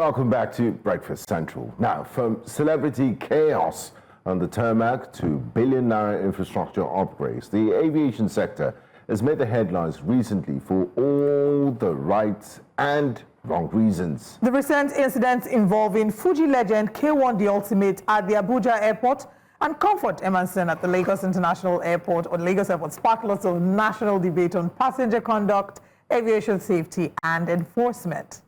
welcome back to Breakfast Central. Now, from celebrity chaos on the tarmac to billion-naira infrastructure upgrades, the aviation sector has made the headlines recently for all the right and wrong reasons. The recent incidents involving Fuji legend K1 The Ultimate at the Abuja Airport and Comfort Emmanson at the Lagos International Airport or Lagos Airport sparked lots of national debate on passenger conduct, aviation safety and enforcement.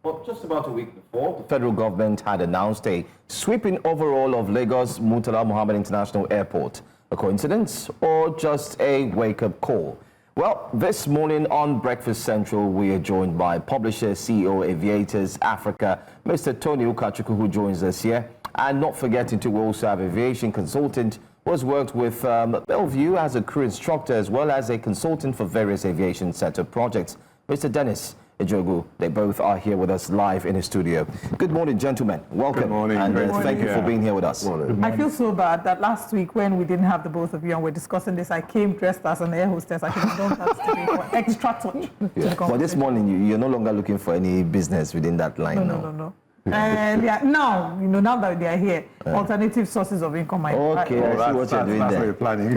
Well, just about a week before, the federal government had announced a sweeping overhaul of Lagos Murtala Muhammed International Airport. A coincidence or just a wake-up call? Well, this morning on Breakfast Central, we are joined by publisher, CEO, Aviators Africa, Mr. Toni Ukachukwu, who joins us here. And not forgetting to also have aviation consultant who has worked with Bellevue as a crew instructor as well as a consultant for various aviation sector projects, Mr. Dennis Ejiogwu. They both are here with us live in the studio. Good morning, gentlemen. Welcome. Good morning. And thank you for being here with us. I feel so bad that last week when we didn't have the both of you and we're discussing this, I came dressed as an air hostess. I think don't have today for extra touch to the conversation. But this morning, you're no longer looking for any business within that line now. No. And yeah, now that they are here, alternative sources of income. Okay, I see what you're doing there. Planning.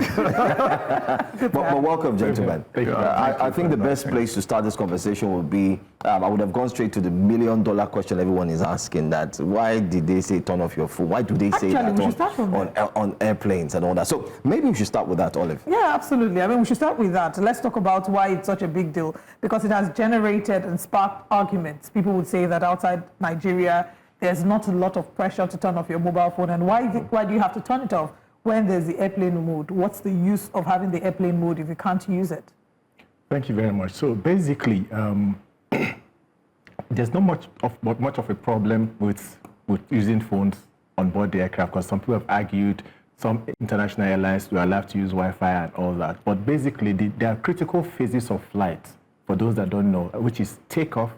but welcome, gentlemen. I think the best place to start this conversation would be, I would have gone straight to the million-dollar question everyone is asking, that why did they say turn off your phone? Why do they say that on airplanes and all that? So maybe we should start with that, Olive. Yeah, absolutely. I mean, we should start with that. Let's talk about why it's such a big deal, because it has generated and sparked arguments. People would say that outside Nigeria, there's not a lot of pressure to turn off your mobile phone. And why do you have to turn it off when there's the airplane mode? What's the use of having the airplane mode if you can't use it? Thank you very much. So basically, there's not much of a problem with using phones on board the aircraft, because some people have argued some international airlines were allowed to use Wi-Fi and all that. But basically, there are critical phases of flight, for those that don't know, which is takeoff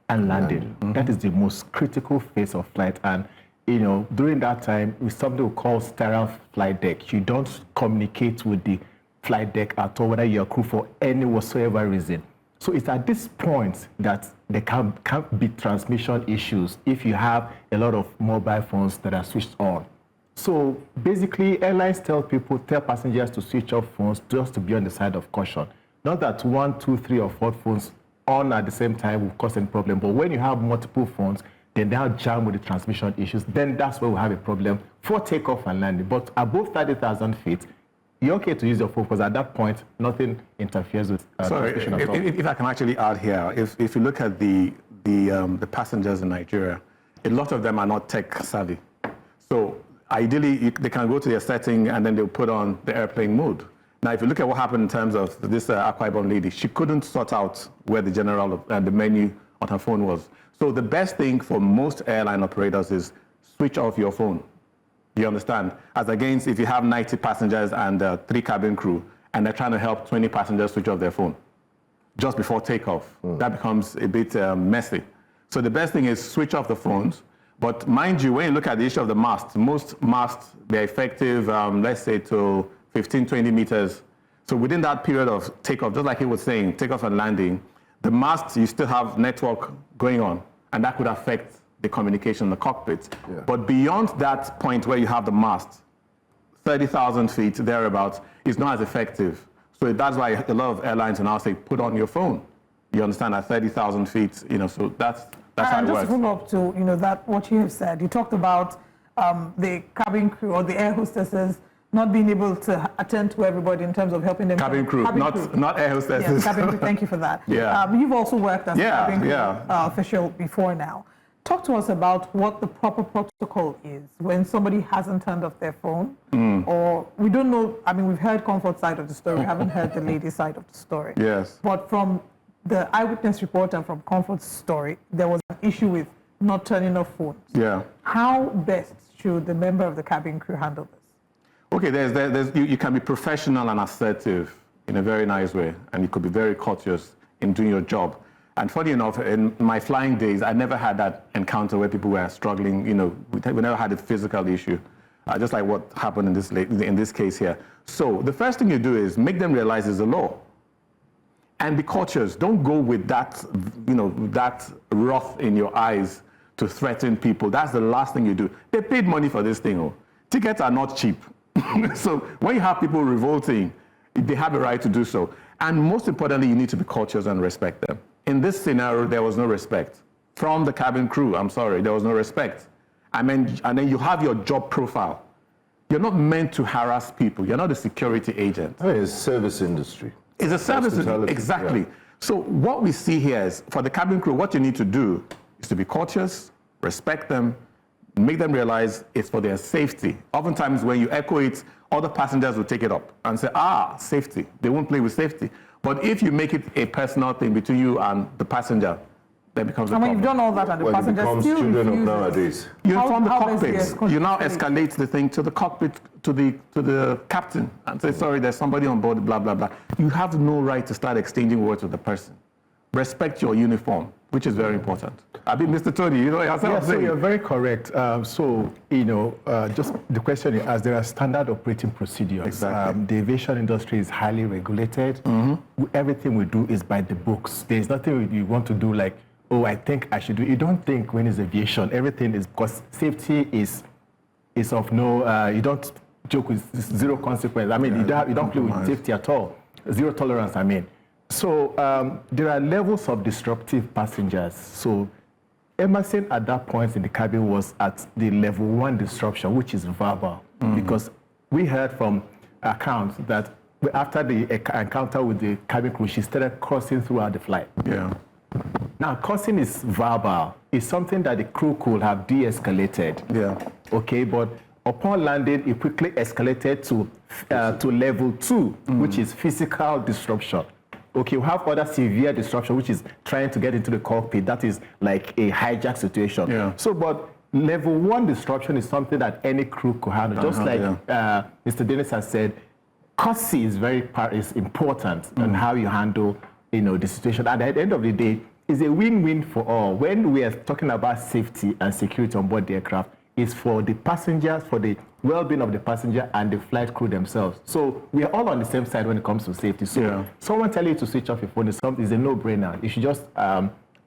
and landing. That is the most critical phase of flight. And during that time, with something we call sterile flight deck, you don't communicate with the flight deck at all, whether you're crew for any whatsoever reason. So it's at this point that there can be transmission issues if you have a lot of mobile phones that are switched on. So basically, airlines tell passengers to switch off phones just to be on the side of caution. Not that 1, 2, 3, or 4 phones on at the same time will cause any problem. But when you have multiple phones, then they'll jam with the transmission issues. Then that's where we have a problem for takeoff and landing. But above 30,000 feet, you're okay to use your phone, because at that point, nothing interferes with transmission at all. If I can actually add here, if you look at the passengers in Nigeria, a lot of them are not tech savvy. So ideally, they can go to their setting and then they'll put on the airplane mode. Now, if you look at what happened in terms of this Akwa Ibom lady, she couldn't sort out where the general and the menu on her phone was. So the best thing for most airline operators is switch off your phone. You understand? As against if you have 90 passengers and 3 cabin crew, and they're trying to help 20 passengers switch off their phone just before takeoff. That becomes a bit messy. So the best thing is switch off the phones. But mind you, when you look at the issue of the masts, most masts, they're effective, let's say, to 15, 20 meters. So within that period of takeoff, just like he was saying, takeoff and landing, the mast, you still have network going on, and that could affect the communication in the cockpit. Yeah. But beyond that point where you have the mast, 30,000 feet, thereabouts, is not as effective. So that's why a lot of airlines now say, put on your phone. You understand, at 30,000 feet, so that's how it works. And just to follow up to, that what you have said, you talked about the cabin crew or the air hostesses not being able to attend to everybody in terms of helping them. Cabin crew, not air hostesses. Yeah, cabin crew, thank you for that. Yeah. You've also worked as a cabin crew official before now. Talk to us about what the proper protocol is when somebody hasn't turned off their phone, or we don't know, I mean, we've heard Comfort's side of the story, we haven't heard the lady's side of the story. Yes. But from the eyewitness report and from Comfort's story, there was an issue with not turning off phones. Yeah. How best should the member of the cabin crew handle this? Okay, you can be professional and assertive in a very nice way, and you could be very courteous in doing your job. And funny enough, in my flying days, I never had that encounter where people were struggling. We never had a physical issue, just like what happened in this case here. So the first thing you do is make them realize there's a law. And be cautious. Don't go with that, that wrath in your eyes to threaten people. That's the last thing you do. They paid money for this thing. Oh. Tickets are not cheap. So when you have people revolting, they have a right to do so. And most importantly, you need to be courteous and respect them. In this scenario, there was no respect. From the cabin crew, I'm sorry, there was no respect. And then you have your job profile. You're not meant to harass people. You're not a security agent. I mean, it's service industry. It's a service industry, exactly. Yeah. So what we see here is, for the cabin crew, what you need to do is to be courteous, respect them, make them realize it's for their safety. Oftentimes when you echo it, other passengers will take it up and say, safety. They won't play with safety. But if you make it a personal thing between you and the passenger, that becomes a problem. You've done all that and the passenger still children refuses. of nowadays. You inform the cockpit. You now escalate the thing to the cockpit, to the captain, and say, sorry, there's somebody on board, blah, blah, blah. You have no right to start exchanging words with the person. Respect your uniform, which is very important. I mean, Mr. Tony, you know, so you're very correct. Just the question is, as there are standard operating procedures, exactly. The aviation industry is highly regulated. Everything we do is by the books. There's nothing you want to do like, I think I should do. You don't think when it's aviation, everything is, because safety is of no, you don't joke with zero consequence. I mean, you don't play with safety at all. Zero tolerance, I mean. So there are levels of disruptive passengers. So Emmanson at that point in the cabin was at the level 1 disruption, which is verbal, because we heard from accounts that after the encounter with the cabin crew, she started cursing throughout the flight. Yeah. Now, cursing is verbal. It's something that the crew could have de-escalated. Yeah. Okay, but upon landing, it quickly escalated to level 2, which is physical disruption. Okay, we have other severe disruption, which is trying to get into the cockpit. That is like a hijack situation. Yeah. So, but level 1 disruption is something that any crew could handle. Just like Mr. Dennis has said, courtesy is is important in how you handle, the situation. And at the end of the day, it's a win-win for all. When we are talking about safety and security on board the aircraft, it's for the passengers, for the well-being of the passenger and the flight crew themselves. So we are all on the same side when it comes to safety. So someone telling you to switch off your phone is a no-brainer. You should just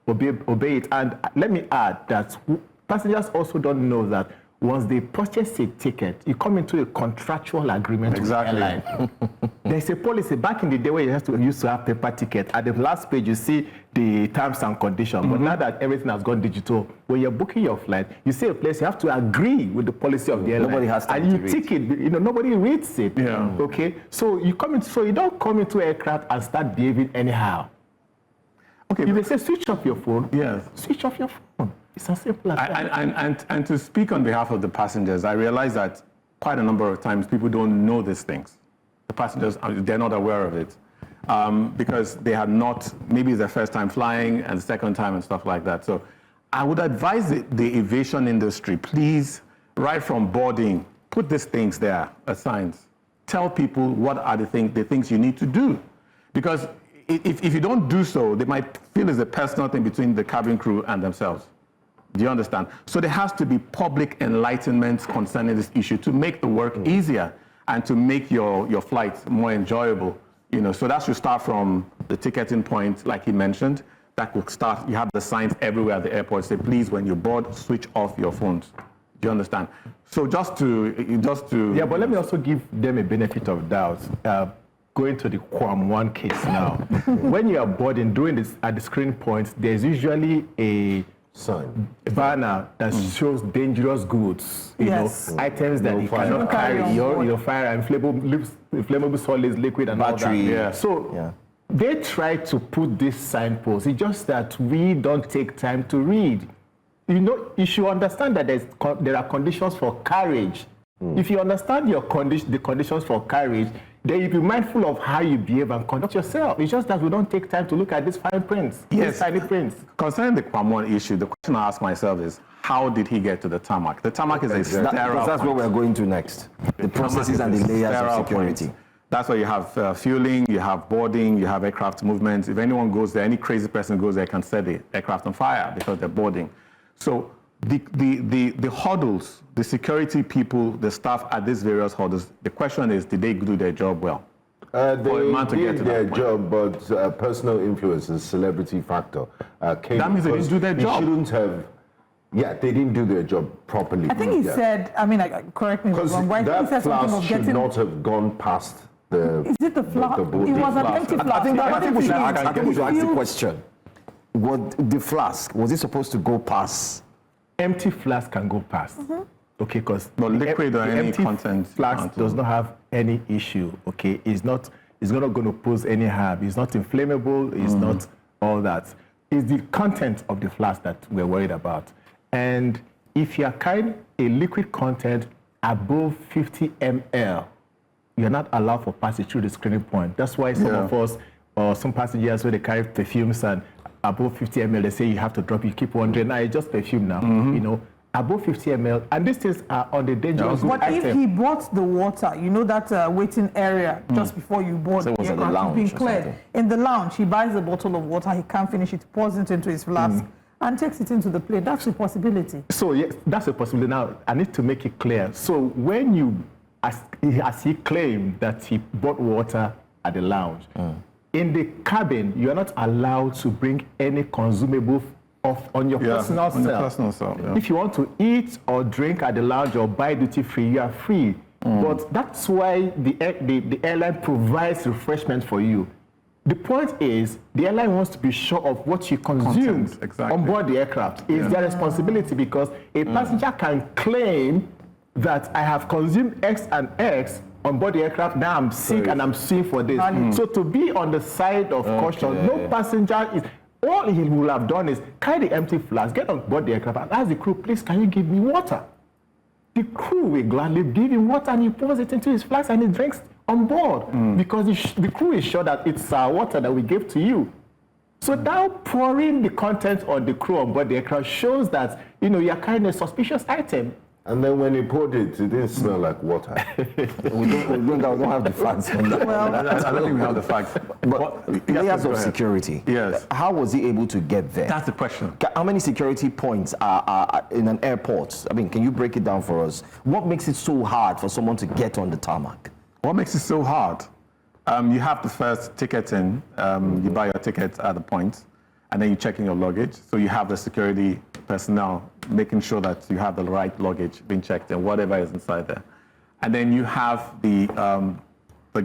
obey it. And let me add that passengers also don't know that once they purchase a ticket, you come into a contractual agreement with the airline. There's a policy. Back in the day where you used to have paper ticket, at the last page you see the terms and conditions. But now that everything has gone digital, when you're booking your flight, you see a place, you have to agree with the policy of the airline. Nobody has time to read. Tick it, nobody reads it. Yeah. Okay? So you don't come into aircraft and start behaving anyhow. Okay. If they say switch off your phone, switch off your phone. It's as simple as that. And to speak on behalf of the passengers, I realize that quite a number of times people don't know these things. The passengers, they're not aware of it because they have not, maybe it's their first time flying and second time and stuff like that. So I would advise the aviation industry, please, right from boarding, put these things there as signs. Tell people what are the things you need to do. Because if you don't do so, they might feel it's a personal thing between the cabin crew and themselves. Do you understand? So there has to be public enlightenment concerning this issue to make the work easier and to make your flight more enjoyable. So that should start from the ticketing point, like he mentioned. That could start, you have the signs everywhere at the airport say, please, when you board, switch off your phones. Do you understand? So just to... Yeah, but let me also give them a benefit of doubt. Going to the Quam 1 case now. When you are boarding, during this, at the screen point, there's usually a banner that shows dangerous goods, items that you cannot carry, your fire and flammable solids, liquid and battery. All that. Yeah. So they try to put this signpost. It's just that we don't take time to read. You should understand that there are conditions for carriage. If you understand the conditions for carriage, then you be mindful of how you behave and conduct yourself. It's just that we don't take time to look at these fine prints, these tiny prints. Concerning the Kwamon issue, the question I ask myself is, how did he get to the tarmac? The tarmac is a sterile That's what we're going to next. The processes and the layers of security. That's why you have fueling, you have boarding, you have aircraft movements. If anyone goes there, any crazy person goes there can set the aircraft on fire because they're boarding. So the huddles, the security people, the staff at these various huddles, the question is, did they do their job well? They did their job, but personal influence, the celebrity factor, that means they didn't do their job. He shouldn't have Yeah, they didn't do their job properly. I think he said, I mean, correct me if I'm wrong, right? He That said something flask of should getting... not have gone past the... Is it the flask? It boat. was an empty flask. I think we should ask the filled- question. What the flask, was it supposed to go past? Empty flask can go past. Okay, because But liquid or any empty content flask can't. does not have any issue. Okay, it's not going to pose any harm. It's not inflammable. It's not all that. It's the content of the flask that we're worried about. And if you are carrying a liquid content above 50 ml, you're not allowed for passage through the screening point. That's why some of us, or some passengers, when they carry perfumes and above 50 ml, they say you have to drop. You keep wondering, it's just perfume now. You know, above 50 ml, and these things are on the dangerous But if item. he bought the water, you know that waiting area just before you board So it was the at the aircraft, lounge being or cleared. something. In the lounge, he buys a bottle of water, he can't finish it, pours it into his flask, and takes it into the plane. That's a possibility. So yes, that's a possibility. Now, I need to make it clear. So when you, as he claimed that he bought water at the lounge, in the cabin, you are not allowed to bring any consumable on your personal on your self. personal self, yeah. If you want to eat or drink at the lounge or buy duty free, you are free. But that's why the airline provides refreshment for you. The point is, the airline wants to be sure of what you consumed Content, exactly. on board the aircraft. It's their responsibility, because a passenger can claim that I have consumed X and X on board the aircraft, now I'm sick and I'm suing for this. So to be on the side of caution, no passenger is, all he will have done is carry the empty flask, get on board the aircraft and ask the crew, please, can you give me water? The crew will gladly give him water, and he pours it into his flask and he drinks on board, because the crew is sure that it's our water that we gave to you. So now pouring the content on the crew on board the aircraft shows that, you know, you're carrying a suspicious item. And then when he poured it, it didn't smell like water. We don't have the facts on that. I don't think we have the facts. But Yes, layers go of ahead. security. Yes. How was he able to get there? That's the question. How many security points are in an airport? I mean, can you break it down for us? What makes it so hard for someone to get on the tarmac? What makes it so hard? You have the first ticket in. You buy your ticket at the point, and then you check in your luggage. So you have the security personnel making sure that you have the right luggage being checked and whatever is inside there. And then you have the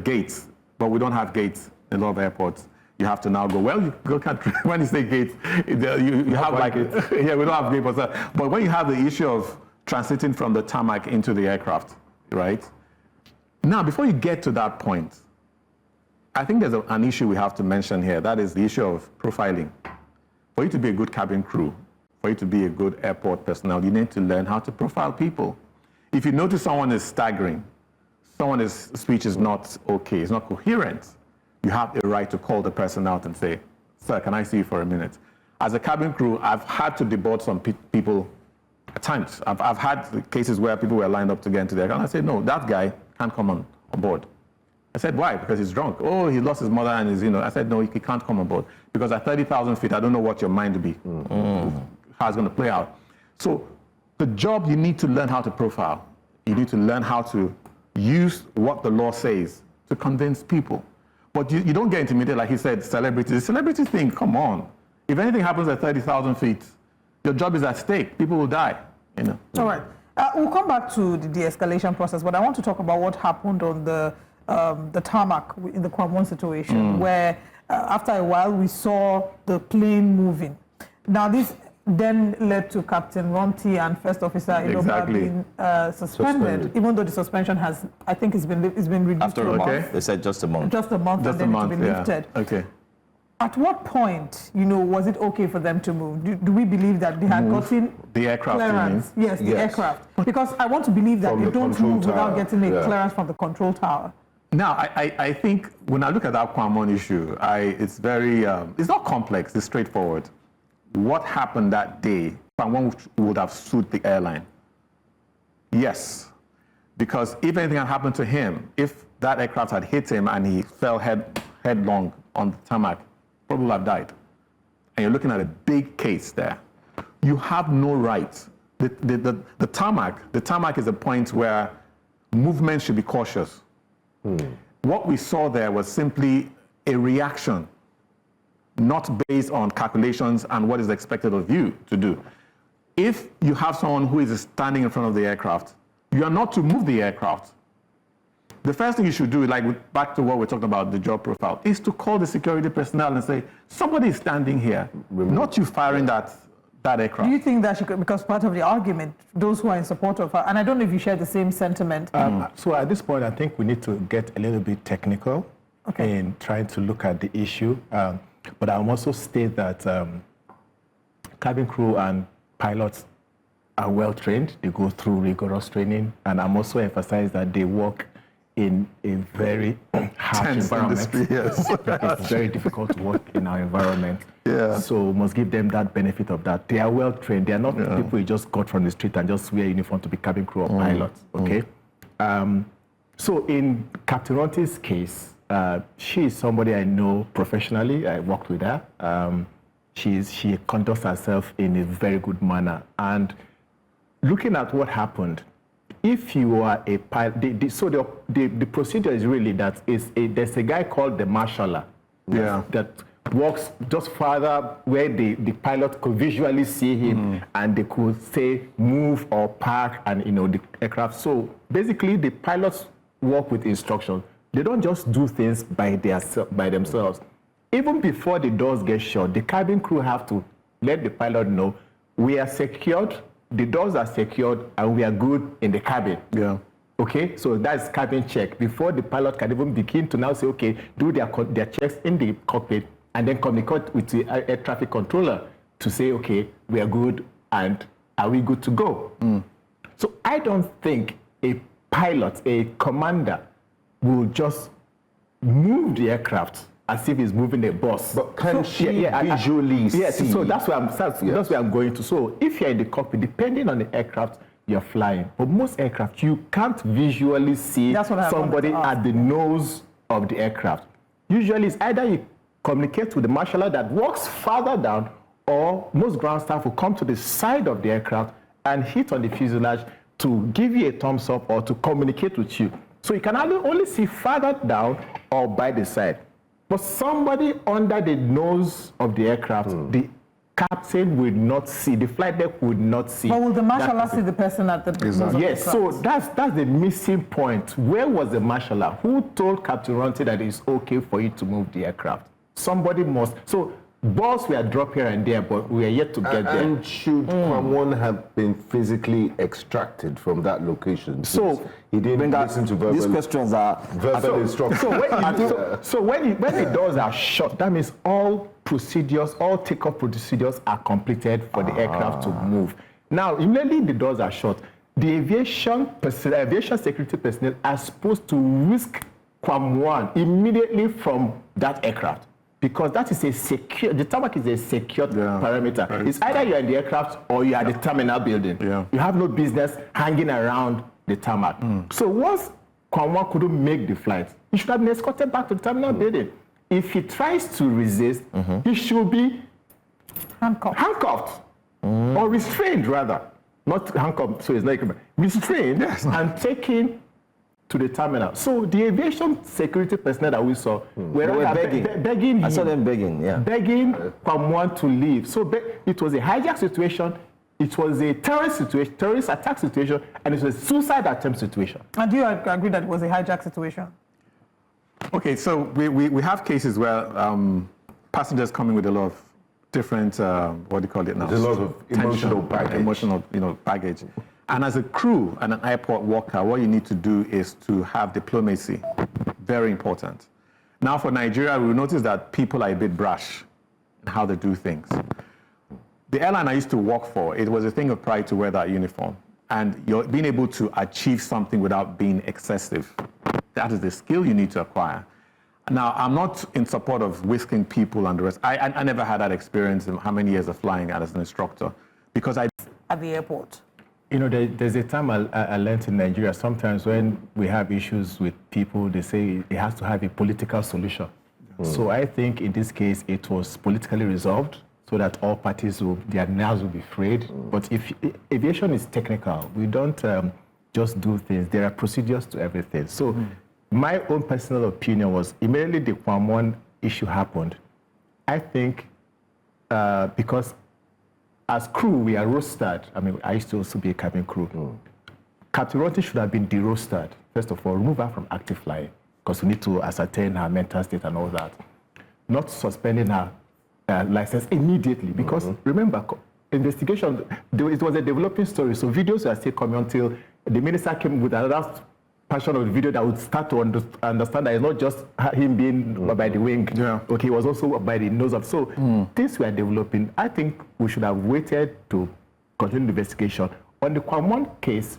gates, but we don't have gates in a lot of airports. You have to now go, well, you go country. When you say gates, you have like, yeah, we don't have gates. But when you have the issue of transiting from the tarmac into the aircraft, right? Now, before you get to that point, I think there's an issue we have to mention here. That is the issue of profiling. For you to be a good cabin crew, for you to be a good airport personnel, you need to learn how to profile people. If you notice someone is staggering, someone's speech is not okay, it's not coherent, you have a right to call the person out and say, sir, can I see you for a minute? As a cabin crew, I've had to deboard some people at times. I've had cases where people were lined up to get into the aircraft, and I said, no, that guy can't come on board. I said, why? Because he's drunk. Oh, he lost his mother and his, I said, no, he can't come on board. Because at 30,000 feet, I don't know what your mind will be, how it's going to play out. So the job, you need to learn how to profile. You need to learn how to use what the law says to convince people. But you don't get intimidated, like he said, celebrities. The celebrity thing, come on. If anything happens at 30,000 feet, your job is at stake. People will die, All right. We'll come back to the de-escalation process, but I want to talk about what happened on the tarmac in the Kwamon situation, where after a while we saw the plane moving. Now this then led to Captain Ronti and First Officer Idoba being suspended, even though the suspension has, I think, it's been reduced. After a month, they said just a month. Just a month, and then it to be lifted. Okay. At what point, was it okay for them to move? Do we believe that they had gotten the aircraft clearance? Yes, the aircraft. Because I want to believe that From they the don't control move without tower. getting a clearance from the control tower. Now, I think when I look at that Kwamon issue, it's very, it's not complex, it's straightforward. What happened that day, Kwamon would have sued the airline. Yes, because if anything had happened to him, if that aircraft had hit him and he fell headlong on the tarmac, probably would have died. And you're looking at a big case there. You have no right. The tarmac is a point where movement should be cautious. What we saw there was simply a reaction, not based on calculations and what is expected of you to do. if you have someone who is standing in front of the aircraft, you are not to move the aircraft. The first thing you should do, like back to what we're talking about, the job profile, is to call the security personnel and say, somebody is standing here, not you firing that aircraft. Do you think that she could, because part of the argument, those who are in support of her, and I don't know if you share the same sentiment. So at this point, I think we need to get a little bit technical in trying to look at the issue. But I'll also state that cabin crew and pilots are well trained. They go through rigorous training. And I'm also emphasize that they work in a very harsh environment. Yes. It's very difficult to work in our environment. Yeah. So must give them that benefit of that. They are well trained. They are not people you just got from the street and just wear uniform to be cabin crew or pilots. Okay. So in Captain Ronti's case, she is somebody I know professionally. I worked with her. She conducts herself in a very good manner. And looking at what happened, if you are a pilot, the procedure is really that there's a guy called the marshaller that walks just further where the pilot could visually see him and they could say move or park and the aircraft. So basically the pilots work with instructions. They don't just do things by themselves. Even before the doors get shut, the cabin crew have to let the pilot know we are secured, the doors are secured, and we are good in the cabin. Yeah. Okay, so that's cabin check. Before the pilot can even begin to now say, okay, do their checks in the cockpit, and then communicate with the air traffic controller to say, okay, we are good, and are we good to go? So I don't think a pilot, a commander, will just move the aircraft as if he's moving a bus. But can she visually see? Yes, so that's where I'm going to. So if you're in the cockpit, depending on the aircraft you're flying, but most aircraft, you can't visually see somebody at the nose of the aircraft. Usually it's either you communicate with the marshaller that walks farther down, or most ground staff will come to the side of the aircraft and hit on the fuselage to give you a thumbs up or to communicate with you. So you can only see farther down or by the side. But somebody under the nose of the aircraft, the captain would not see, the flight deck would not see. But will the marshaller see the person at the nose of the Yes, so that's the missing point. Where was the marshaller? Who told Captain Ronti that it's okay for you to move the aircraft? Somebody must. So balls were dropped here and there, but we are yet to get there. And should someone have been physically extracted from that location? So he didn't listen to verbal. These questions are verbal instructions. So when the doors are shut, that means all procedures, all takeoff procedures are completed for the aircraft to move. Now, immediately the doors are shut, the aviation security personnel are supposed to whisk Kwam-1 immediately from that aircraft. Because that is a secure, the tarmac is a secured parameter. Right. It's either you're in the aircraft or you're at the terminal building. Yeah. You have no business hanging around the tarmac. So once Kwam-1 couldn't make the flight, he should have been escorted back to the terminal building. If he tries to resist, he should be handcuffed or restrained rather. Not handcuffed, so it's like restrained and taken to the terminal. So the aviation security personnel that we saw were begging. I saw them begging, begging Kwam-1 to leave. So it was a hijack situation, it was a terrorist attack situation, and it was a suicide attempt situation. And do you agree that it was a hijack situation? Okay, so we have cases where passengers coming with a lot of different, what do you call it now? There's a lot of emotional baggage. And as a crew and an airport worker, what you need to do is to have diplomacy. Very important. Now for Nigeria, we notice that people are a bit brash in how they do things. The airline I used to work for, it was a thing of pride to wear that uniform. And you're being able to achieve something without being excessive. That is the skill you need to acquire. Now, I'm not in support of whisking people and the rest. I never had that experience in how many years of flying as an instructor. Because at the airport. You know, there's a time I learned in Nigeria, sometimes when we have issues with people, they say it has to have a political solution. So I think in this case, it was politically resolved so that all parties, their nerves will be frayed. But if aviation is technical, we don't just do things. There are procedures to everything. So my own personal opinion was immediately the Kwam-1 issue happened, I think because as crew, we are rostered. I mean, I used to also be a cabin crew. Captain Rotti should have been de-rostered. First of all, remove her from active flying, because we need to ascertain her mental state and all that. Not suspending her license immediately, because remember, investigation, it was a developing story, so videos were still coming until the minister came with another portion of the video that would start to understand that it's not just him being by the wing. Yeah. Okay, it was also by the nose of. So things were developing. I think we should have waited to continue the investigation. On the Kwamon case,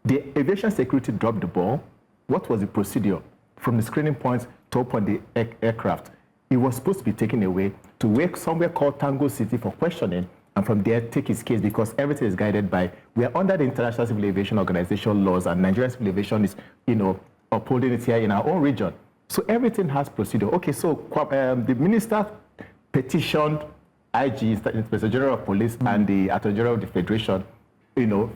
the aviation security dropped the ball. What was the procedure? From the screening points to open the aircraft, it was supposed to be taken away to wake somewhere called Tango City for questioning, and from there take his case, because everything is guided by, we are under the International Civil Aviation Organization laws, and Nigerian Civil Aviation is, upholding it here in our own region. So everything has procedure. Okay, so the minister petitioned IG, Inspector General of Police, and the Attorney General of the Federation,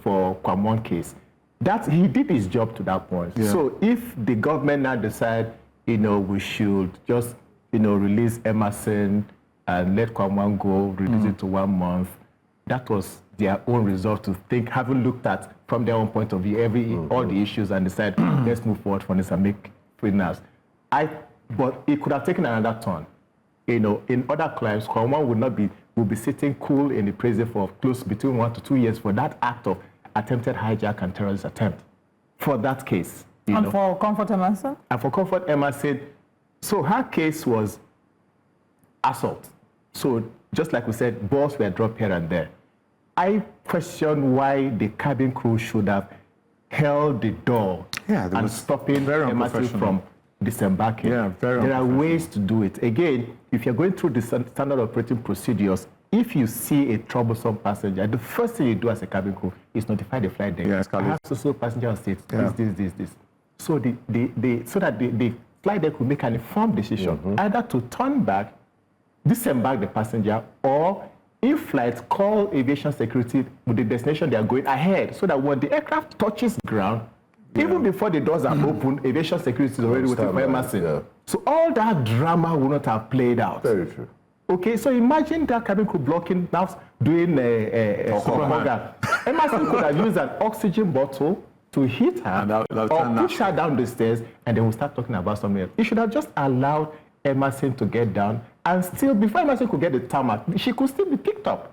for Kwamon case. That he did his job to that point. Yeah. So if the government now decide, we should just, release Emmanson and let Kwamon go, reduce it to 1 month, that was their own result to think, having looked at from their own point of view all the issues and decide, let's move forward for this and make prisoners. But it could have taken another turn. In other crimes, Kwamon would be sitting cool in the prison for close between 1 to 2 years for that act of attempted hijack and terrorist attempt. For that case. And for Comfort Emmanson? And for Comfort Emmanson, so her case was assault. So just like we said, balls were dropped here and there. I question why the cabin crew should have held the door and stopping Emmanson from disembarking. Yeah, there are ways to do it. Again, if you're going through the standard operating procedures, if you see a troublesome passenger, the first thing you do as a cabin crew is notify the flight deck. Yeah, I have to passenger on state, this. So so that the flight deck will make an informed decision, either to turn back, disembark the passenger, or in flight, call aviation security with the destination they are going ahead, so that when the aircraft touches ground, even before the doors are open, aviation security is already waiting for Emmanson. Yeah. So all that drama will not have played out. Very true. Okay, so imagine that cabin crew blocking, now doing a supermoga. Emmanson could have used an oxygen bottle to hit her or push her down the stairs, and then we'll start talking about something else. You should have just allowed Emmanson to get down, and still, before Emmanson could get the tarmac, she could still be picked up.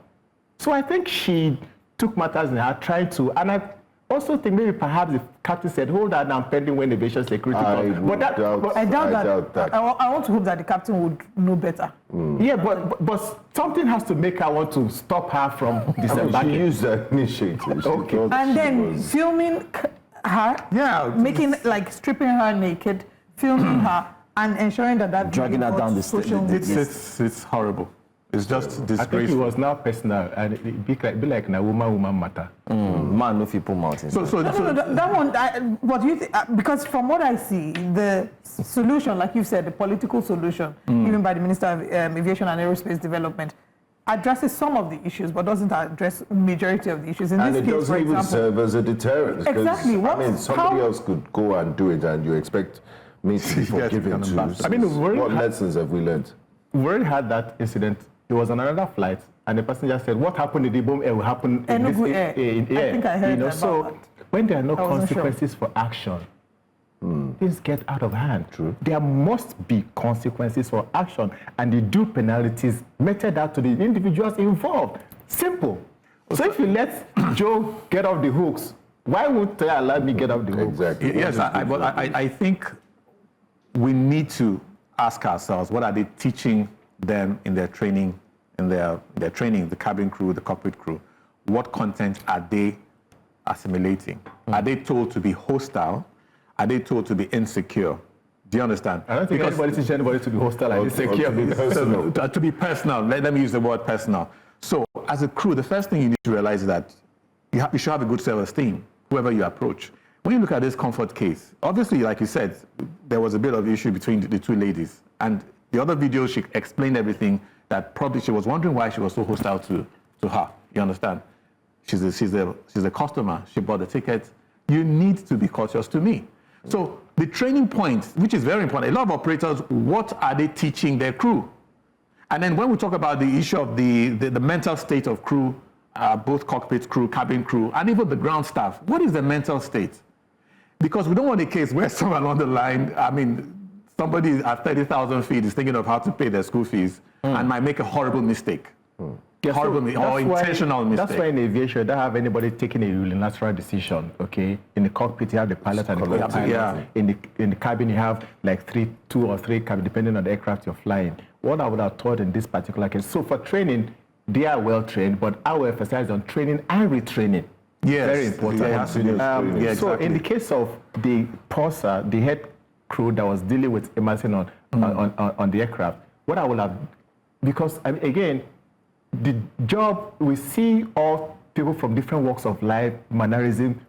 So I think she took matters in her, trying to, and I also think maybe perhaps the captain said, hold on, I'm pending when aviation security comes. I doubt that. I want to hope that the captain would know better. Yeah, but something has to make her want to stop her from disembarking. She used that initiative. Okay. And then filming her, making, like, stripping her naked, filming her, and ensuring that dragging her down the stairs. It's horrible. It's just disgraceful. I think it was now personal, and it be like a woman matter. Man, no people mountains. No, that one. What do you think? Because from what I see, the solution, like you said, the political solution, even by the Minister of Aviation and Aerospace Development, addresses some of the issues, but doesn't address majority of the issues. In and this it case, doesn't for even example, serve as a deterrent. Exactly. Somebody else could go and do it, and you expect me to be forgiven too. What lessons have we learned? We already had that incident. It was on another flight, and the passenger said, "What happened in the bomb air will happen in air." I think I heard about so that. When there are no consequences for action, things get out of hand. True. There must be consequences for action, and the due penalties meted out to the individuals involved. Simple. So if you let Joe get off the hooks, why won't they allow me get off the hooks? Exactly. Yes, I think we need to ask ourselves, what are they teaching them in their training, the cabin crew, the cockpit crew? What content are they assimilating? Are they told to be hostile? Are they told to be insecure? Do you understand? I don't think anybody teaches anybody to be hostile and insecure. To be personal. Let me use the word personal. So as a crew, the first thing you need to realize is that you should have a good self-esteem, whoever you approach. When you look at this Comfort case, obviously, like you said, there was a bit of issue between the two ladies. And the other video, she explained everything, that probably she was wondering why she was so hostile to her. You understand? She's a customer. She bought the ticket. You need to be courteous to me. So the training point, which is very important, a lot of operators, what are they teaching their crew? And then when we talk about the issue of the mental state of crew, both cockpit crew, cabin crew, and even the ground staff, what is the mental state? Because we don't want a case where someone on the line, I mean, somebody at 30,000 feet is thinking of how to pay their school fees and might make a horrible mistake. Or intentional mistake. That's why in aviation, you don't have anybody taking a unilateral decision, okay? In the cockpit, you have the pilot and the co-pilot. Yeah. In the cabin, you have like two or three cabin, depending on the aircraft you're flying. What I would have taught in this particular case, so for training, they are well trained, but I will emphasize on training and retraining. Yes. Very important. Yeah, So in the case of the purser, the head crew that was dealing with Emmanson on the aircraft, what I would have, because I mean, again, the job, we see all people from different walks of life, mannerism.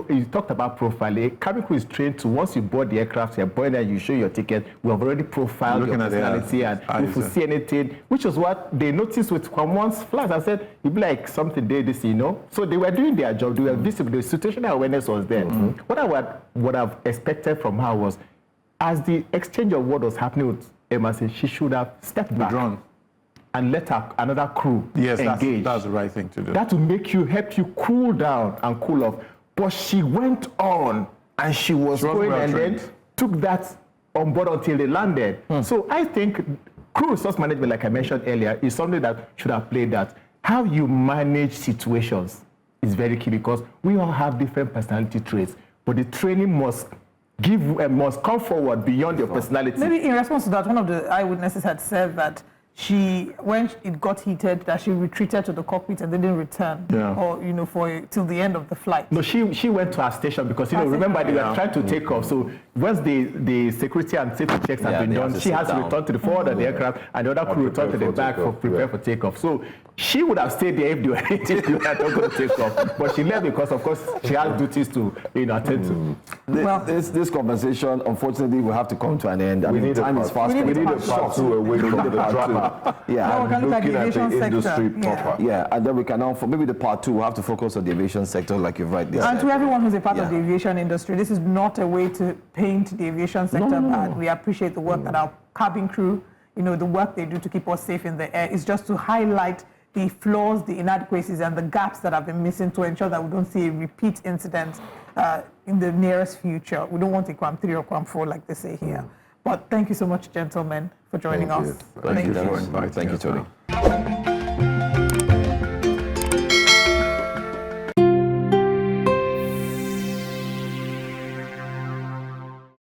You talked about profiling. A cabin crew is trained to, once you board the aircraft, you're boarding and you show your ticket, we have already profiled your personality, and if you see anything, which was what they noticed with Kwamon's flights. I said, you'd be like, something there, this, you know? So they were doing their job, they were visible, the situational awareness was there. What I would have expected from her was, as the exchange of word was happening with Emmanson, she should have stepped back and let another crew engage. That's the right thing to do. That will help you cool down and cool off. But she went on and she was going and then took that on board until they landed. So I think crew resource management, like I mentioned earlier, is something that should have played that. How you manage situations is very key, because we all have different personality traits, but the training must come forward beyond your personality. Maybe in response to that, one of the eyewitnesses had said that when it got heated, that she retreated to the cockpit and didn't return, or till the end of the flight. No, she went to her station because remember they were trying to take off. So once the security and safety checks have been done, she has to return to the forward of the aircraft, and the other crew returned to the back for prepare for takeoff. So she would have stayed there if they were not going to take off, but she left because, of course, she has duties to attend to. This conversation, unfortunately, will have to come to an end. I mean, time is fast. We need a part two away from the drama. Yeah, and looking at the industry proper. Yeah, and then we can now, for maybe the part two, we'll have to focus on the aviation sector, like you've rightly said. And to everyone who's a part of the aviation industry, this is not a way to paint the aviation sector bad. We appreciate the work that our cabin crew, the work they do to keep us safe in the air. It's just to highlight the flaws, the inadequacies, and the gaps that have been missing to ensure that we don't see a repeat incident in the nearest future. We don't want a Quam 3 or Quam 4 like they say here. But thank you so much, gentlemen, for joining us. Thank you, Toni.